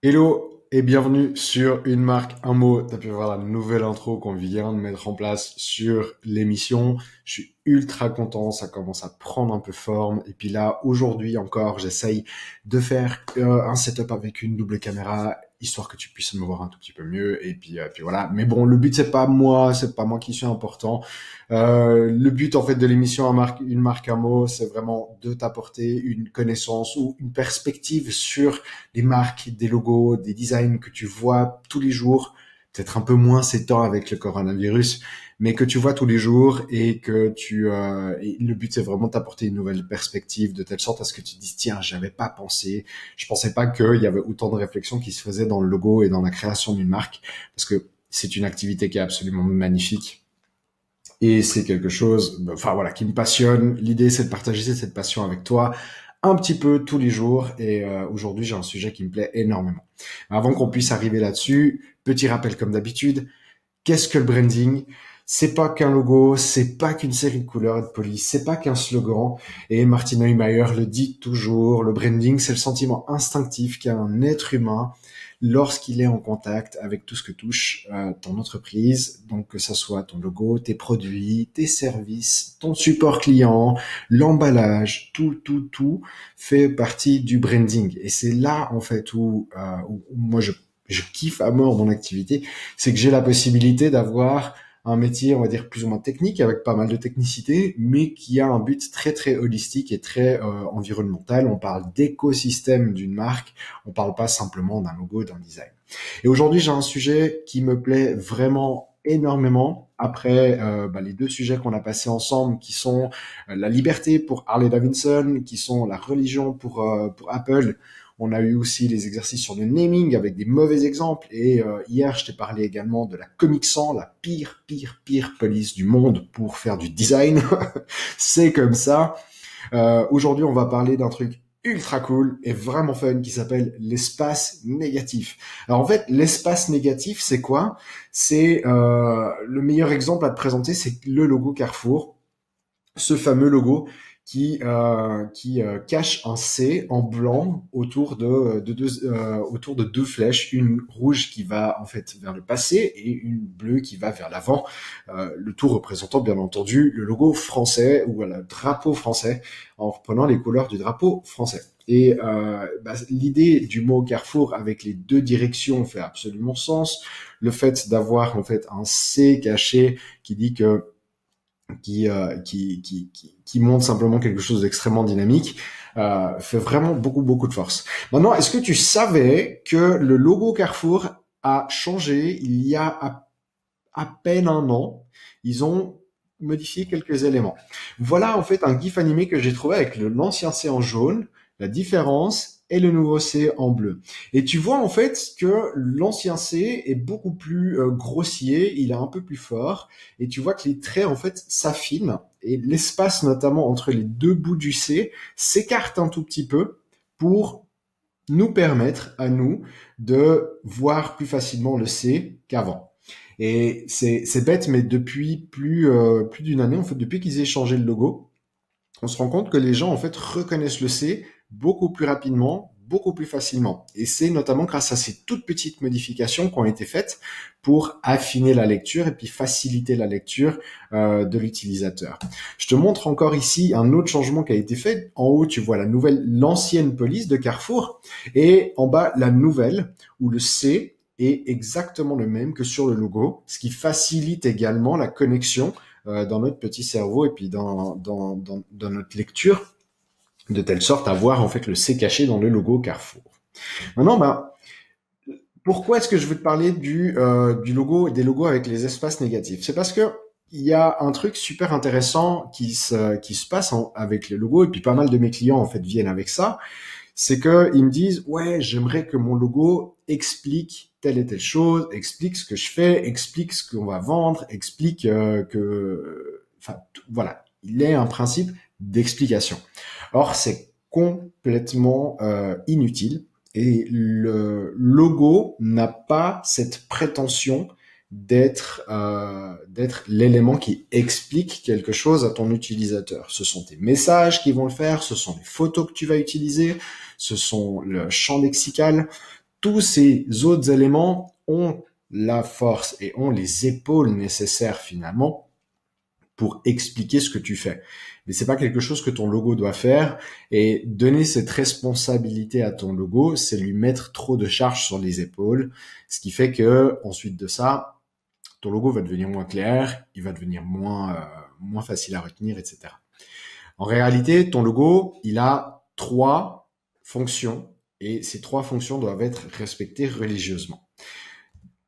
Hello et bienvenue sur Une marque, un mot. T'as pu voir la nouvelle intro qu'on vient de mettre en place sur l'émission. Je suis ultra content, ça commence à prendre un peu forme. Et puis là, aujourd'hui encore, j'essaye de faire un setup avec une double caméra, histoire que tu puisses me voir un tout petit peu mieux. Et puis voilà. Mais bon, le but c'est pas moi qui suis important. Le but en fait de l'émission Une marque, un mot, c'est vraiment de t'apporter une connaissance ou une perspective sur des marques, des logos, des designs que tu vois tous les jours, peut-être un peu moins ces temps avec le coronavirus, mais que tu vois tous les jours et le but c'est vraiment de t'apporter une nouvelle perspective de telle sorte à ce que tu te dises tiens, j'avais pas pensé, je pensais pas qu'il y avait autant de réflexions qui se faisaient dans le logo et dans la création d'une marque parce que c'est une activité qui est absolument magnifique. Et c'est quelque chose, enfin voilà, qui me passionne. L'idée, c'est de partager cette passion avec toi un petit peu tous les jours. Et aujourd'hui, j'ai un sujet qui me plaît énormément. Avant qu'on puisse arriver là-dessus, petit rappel comme d'habitude. Qu'est-ce que le branding? C'est pas qu'un logo, c'est pas qu'une série de couleurs et de police, c'est pas qu'un slogan. Et Martin Neumayer le dit toujours, le branding, c'est le sentiment instinctif qu'a un être humain lorsqu'il est en contact avec tout ce que touche ton entreprise. Donc que ça soit ton logo, tes produits, tes services, ton support client, l'emballage, tout fait partie du branding. Et c'est là en fait où moi je kiffe à mort mon activité, c'est que j'ai la possibilité d'avoir un métier, on va dire, plus ou moins technique, avec pas mal de technicité, mais qui a un but très très holistique et très environnemental. On parle d'écosystème d'une marque, on parle pas simplement d'un logo, d'un design. Et aujourd'hui, j'ai un sujet qui me plaît vraiment énormément après les deux sujets qu'on a passés ensemble qui sont la liberté pour Harley Davidson, qui sont la religion pour Apple. On a eu aussi les exercices sur le naming avec des mauvais exemples. Et hier, je t'ai parlé également de la Comic Sans, la pire police du monde pour faire du design. C'est comme ça. Aujourd'hui, on va parler d'un truc ultra cool et vraiment fun qui s'appelle l'espace négatif. Alors en fait, l'espace négatif, c'est quoi? C'est le meilleur exemple à te présenter, c'est le logo Carrefour, ce fameux logo qui cache un C en blanc autour de deux flèches, une rouge qui va en fait vers le passé et une bleue qui va vers l'avant, le tout représentant bien entendu le logo français ou le drapeau français en reprenant les couleurs du drapeau français. Et l'idée du mot Carrefour avec les deux directions fait absolument sens. Le fait d'avoir en fait un C caché qui dit que qui montre simplement quelque chose d'extrêmement dynamique, fait vraiment beaucoup de force. Maintenant, est-ce que tu savais que le logo Carrefour a changé il y a à peine un an? Ils ont modifié quelques éléments. Voilà en fait un gif animé que j'ai trouvé avec l'ancien C en jaune, la différence et le nouveau C en bleu. Et tu vois en fait que l'ancien C est beaucoup plus grossier, il est un peu plus fort, et tu vois que les traits en fait s'affinent, et l'espace notamment entre les deux bouts du C s'écarte un tout petit peu pour nous permettre à nous de voir plus facilement le C qu'avant. Et c'est bête, mais depuis plus d'une année, en fait, depuis qu'ils aient changé le logo, on se rend compte que les gens en fait reconnaissent le C beaucoup plus rapidement, beaucoup plus facilement. Et c'est notamment grâce à ces toutes petites modifications qui ont été faites pour affiner la lecture et puis faciliter la lecture de l'utilisateur. Je te montre encore ici un autre changement qui a été fait. En haut, tu vois l'ancienne police de Carrefour, et en bas, la nouvelle, où le C est exactement le même que sur le logo, ce qui facilite également la connexion dans notre petit cerveau et puis dans notre lecture, de telle sorte à voir en fait le C caché dans le logo Carrefour. Maintenant, pourquoi est-ce que je veux te parler du logo et des logos avec les espaces négatifs? C'est parce que il y a un truc super intéressant qui se passe avec les logos, et puis pas mal de mes clients en fait viennent avec ça. C'est que ils me disent ouais, j'aimerais que mon logo explique telle et telle chose, explique ce que je fais, explique ce qu'on va vendre, explique voilà, il est un principe d'explication. Or c'est complètement inutile, et le logo n'a pas cette prétention d'être l'élément qui explique quelque chose à ton utilisateur. Ce sont tes messages qui vont le faire, ce sont les photos que tu vas utiliser, ce sont le champ lexical. tous ces autres éléments ont la force et ont les épaules nécessaires finalement pour expliquer ce que tu fais. Mais c'est pas quelque chose que ton logo doit faire, et donner cette responsabilité à ton logo, c'est lui mettre trop de charge sur les épaules, ce qui fait que ensuite de ça, ton logo va devenir moins clair, il va devenir moins facile à retenir, etc. En réalité, ton logo, il a 3 fonctions, et ces 3 fonctions doivent être respectées religieusement.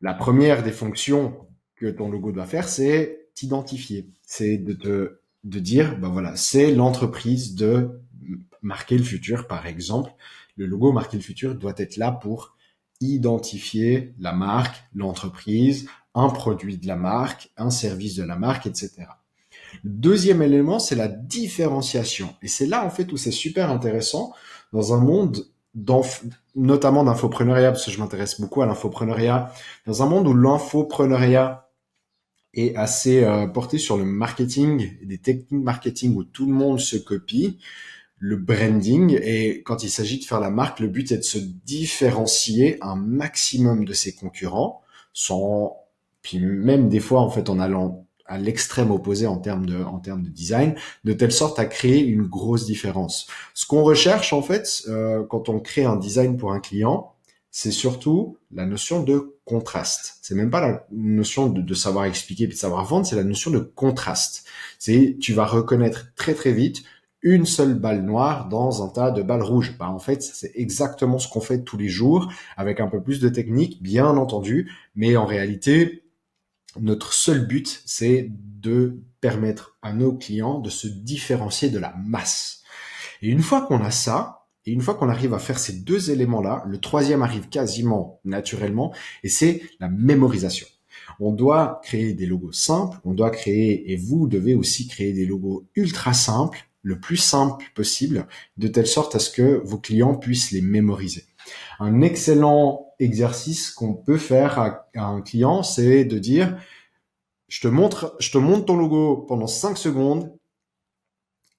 La première des fonctions que ton logo doit faire, c'est t'identifier. C'est de dire, ben voilà, c'est l'entreprise de Marquer le Futur, par exemple. Le logo Marquer le Futur doit être là pour identifier la marque, l'entreprise, un produit de la marque, un service de la marque, etc. Le deuxième élément, c'est la différenciation. Et c'est là, en fait, où c'est super intéressant dans un monde notamment d'infopreneuriat, parce que je m'intéresse beaucoup à l'infopreneuriat, dans un monde où l'infopreneuriat est assez porté sur le marketing, des techniques marketing où tout le monde se copie, le branding, et quand il s'agit de faire la marque, le but est de se différencier un maximum de ses concurrents, puis même des fois en fait en allant à l'extrême opposé en termes de design, de telle sorte à créer une grosse différence. Ce qu'on recherche en fait quand on crée un design pour un client, c'est surtout la notion de contraste. C'est même pas la notion de savoir expliquer et de savoir vendre, c'est la notion de contraste. Tu vas reconnaître très très vite une seule balle noire dans un tas de balles rouges. Bah, en fait, c'est exactement ce qu'on fait tous les jours, avec un peu plus de technique, bien entendu, mais en réalité, notre seul but, c'est de permettre à nos clients de se différencier de la masse. Et une fois qu'on a ça, et une fois qu'on arrive à faire ces 2 éléments-là, le troisième arrive quasiment naturellement, et c'est la mémorisation. On doit créer des logos simples, on doit créer, et vous devez aussi créer des logos ultra simples, le plus simple possible, de telle sorte à ce que vos clients puissent les mémoriser. Un excellent exercice qu'on peut faire à un client, c'est de dire, je te montre ton logo pendant 5 secondes,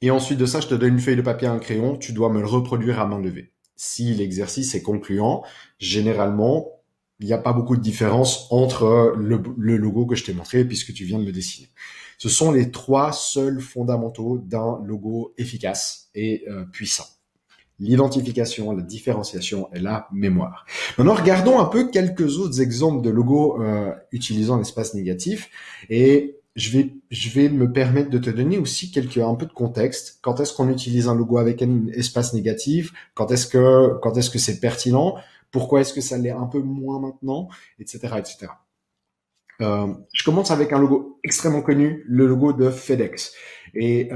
et ensuite de ça, je te donne une feuille de papier et un crayon, tu dois me le reproduire à main levée. Si l'exercice est concluant, généralement, il n'y a pas beaucoup de différence entre le logo que je t'ai montré puisque tu viens de le dessiner. Ce sont les 3 seuls fondamentaux d'un logo efficace et puissant. L'identification, la différenciation et la mémoire. Maintenant, regardons un peu quelques autres exemples de logos utilisant l'espace négatif, et je vais me permettre de te donner aussi un peu de contexte. Quand est-ce qu'on utilise un logo avec un espace négatif? Quand est-ce que c'est pertinent? Pourquoi est-ce que ça l'est un peu moins maintenant? Etc., etc. Je commence avec un logo extrêmement connu, le logo de FedEx. Et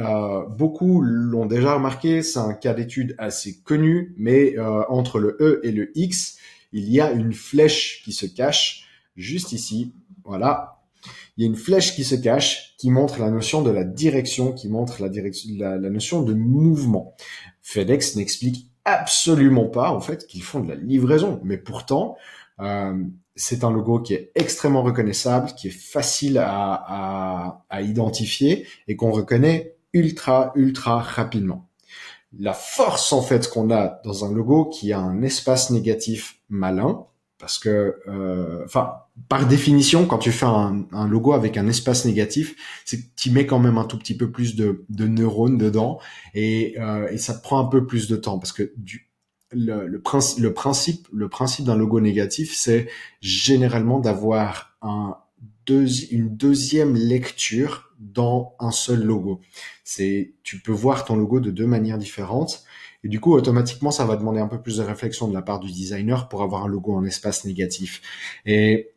beaucoup l'ont déjà remarqué, c'est un cas d'étude assez connu, mais entre le E et le X, il y a une flèche qui se cache juste ici. Voilà. Il y a une flèche qui se cache, qui montre la notion de la direction, qui montre la notion de mouvement. FedEx n'explique absolument pas, en fait, qu'ils font de la livraison. Mais pourtant, c'est un logo qui est extrêmement reconnaissable, qui est facile à identifier et qu'on reconnaît ultra rapidement. La force, en fait, qu'on a dans un logo qui a un espace négatif malin, parce que, par définition, quand tu fais un logo avec un espace négatif, c'est que tu mets quand même un tout petit peu plus de neurones dedans, et ça te prend un peu plus de temps, parce que le principe d'un logo négatif, c'est généralement d'avoir une deuxième lecture dans un seul logo. Tu peux voir ton logo de 2 manières différentes, et du coup, automatiquement, ça va demander un peu plus de réflexion de la part du designer pour avoir un logo en espace négatif. Et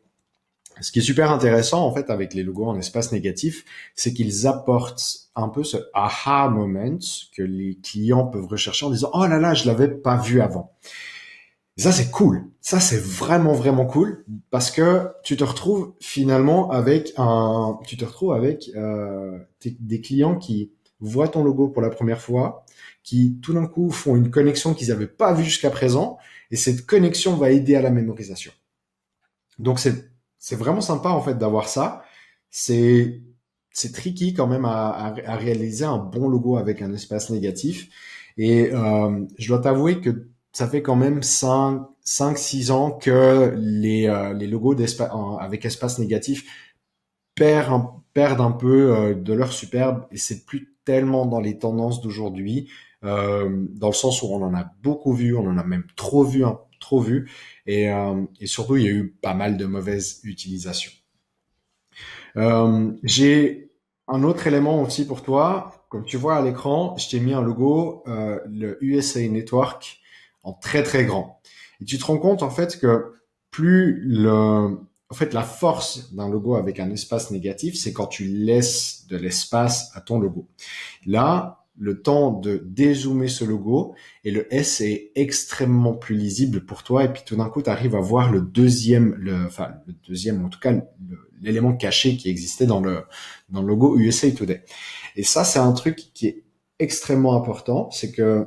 ce qui est super intéressant, en fait, avec les logos en espace négatif, c'est qu'ils apportent un peu ce aha moment que les clients peuvent rechercher en disant « Oh là là, je l'avais pas vu avant ». Et ça, c'est cool. Ça, c'est vraiment cool, parce que tu te retrouves finalement avec des clients qui voient ton logo pour la première fois, qui tout d'un coup font une connexion qu'ils n'avaient pas vue jusqu'à présent, et cette connexion va aider à la mémorisation. Donc c'est vraiment sympa en fait d'avoir ça. C'est tricky quand même à réaliser un bon logo avec un espace négatif. Et je dois t'avouer que ça fait quand même 6 ans que les logos avec espace négatif perdent un peu de leur superbe et c'est plus tellement dans les tendances d'aujourd'hui, dans le sens où on en a beaucoup vu, on en a même trop vu, hein, trop vu, et surtout il y a eu pas mal de mauvaises utilisations. J'ai un autre élément aussi pour toi. Comme tu vois à l'écran, je t'ai mis un logo, le USA Network, en très très grand. Et tu te rends compte en fait que en fait, la force d'un logo avec un espace négatif, c'est quand tu laisses de l'espace à ton logo. Là, le temps de dézoomer ce logo et le S est extrêmement plus lisible pour toi et puis tout d'un coup, tu arrives à voir le deuxième, en tout cas, l'élément caché qui existait dans le logo USA Today. Et ça, c'est un truc qui est extrêmement important, c'est que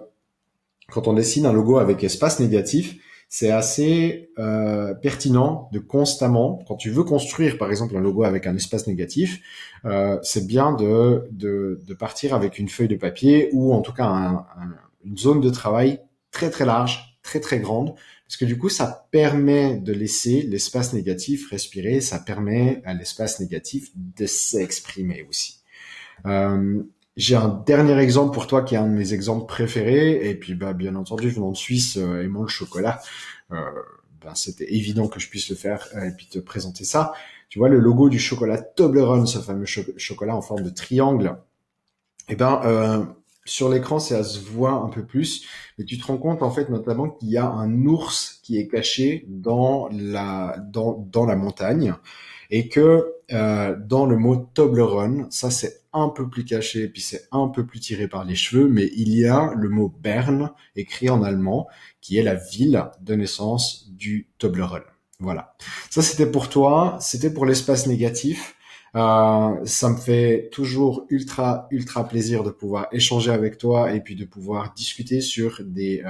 quand on dessine un logo avec espace négatif, c'est assez pertinent de constamment, quand tu veux construire par exemple un logo avec un espace négatif, c'est bien de partir avec une feuille de papier ou en tout cas une zone de travail très très large, très très grande, parce que du coup ça permet de laisser l'espace négatif respirer, ça permet à l'espace négatif de s'exprimer aussi. J'ai un dernier exemple pour toi qui est un de mes exemples préférés. Et puis, bien entendu, venant de Suisse, aimant le chocolat, c'était évident que je puisse le faire et puis te présenter ça. Tu vois, le logo du chocolat Toblerone, ce fameux chocolat en forme de triangle. Et sur l'écran, ça se voit un peu plus, mais tu te rends compte en fait notamment qu'il y a un ours qui est caché dans la montagne et que dans le mot Toblerone, ça c'est un peu plus caché, puis c'est un peu plus tiré par les cheveux, mais il y a le mot Berne écrit en allemand, qui est la ville de naissance du Toblerone. Voilà. Ça c'était pour toi, c'était pour l'espace négatif. Ça me fait toujours ultra plaisir de pouvoir échanger avec toi et puis de pouvoir discuter sur des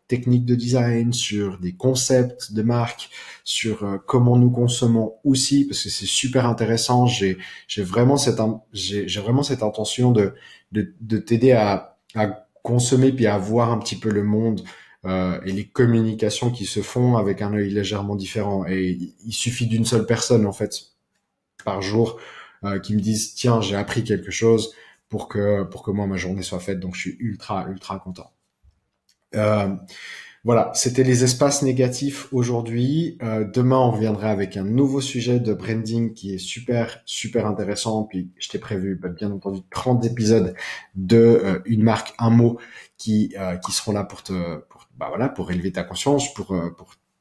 techniques de design, sur des concepts de marque, sur comment nous consommons aussi, parce que c'est super intéressant. J'ai vraiment cette intention de t'aider à consommer puis à voir un petit peu le monde et les communications qui se font avec un œil légèrement différent. Et il suffit d'une seule personne en fait par jour qui me disent tiens j'ai appris quelque chose pour que moi ma journée soit faite, donc je suis ultra content. Voilà, c'était les espaces négatifs aujourd'hui. Demain, on reviendra avec un nouveau sujet de branding qui est super intéressant. Puis, je t'ai prévu, bien entendu, 30 épisodes de une marque, un mot qui seront là pour élever ta conscience, pour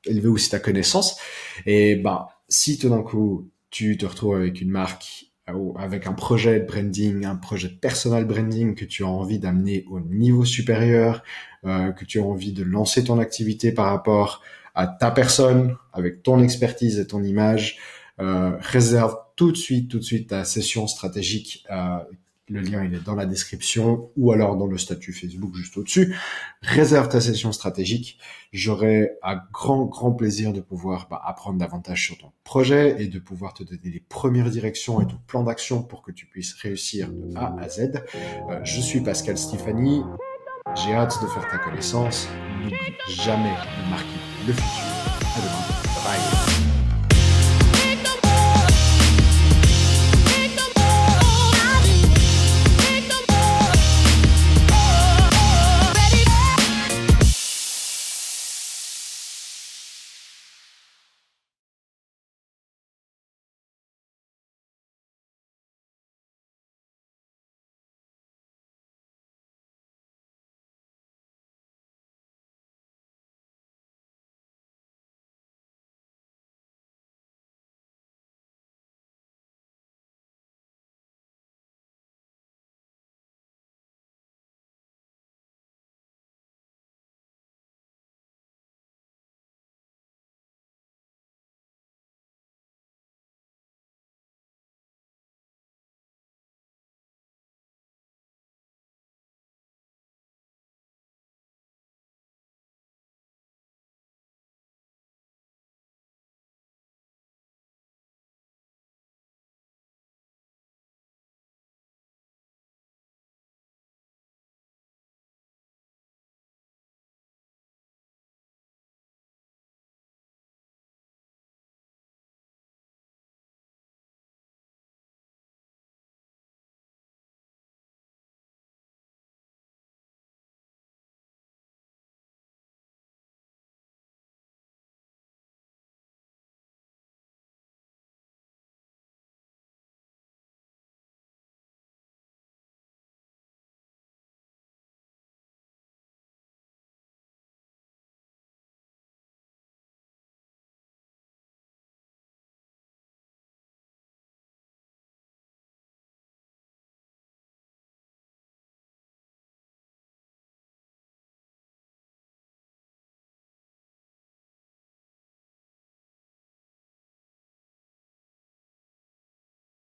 élever aussi ta connaissance. Et si tout d'un coup tu te retrouves avec une marque ou avec un projet de branding, un projet de personal branding que tu as envie d'amener au niveau supérieur, que tu as envie de lancer ton activité par rapport à ta personne, avec ton expertise et ton image, réserve tout de suite ta session stratégique. Le lien, il est dans la description ou alors dans le statut Facebook juste au-dessus. Réserve ta session stratégique. J'aurai un grand plaisir de pouvoir apprendre davantage sur ton projet et de pouvoir te donner les premières directions et ton plan d'action pour que tu puisses réussir de A à Z. Je suis Pascal Stéphanie. J'ai hâte de faire ta connaissance. N'oublie jamais de marquer le futur. À demain. Bye.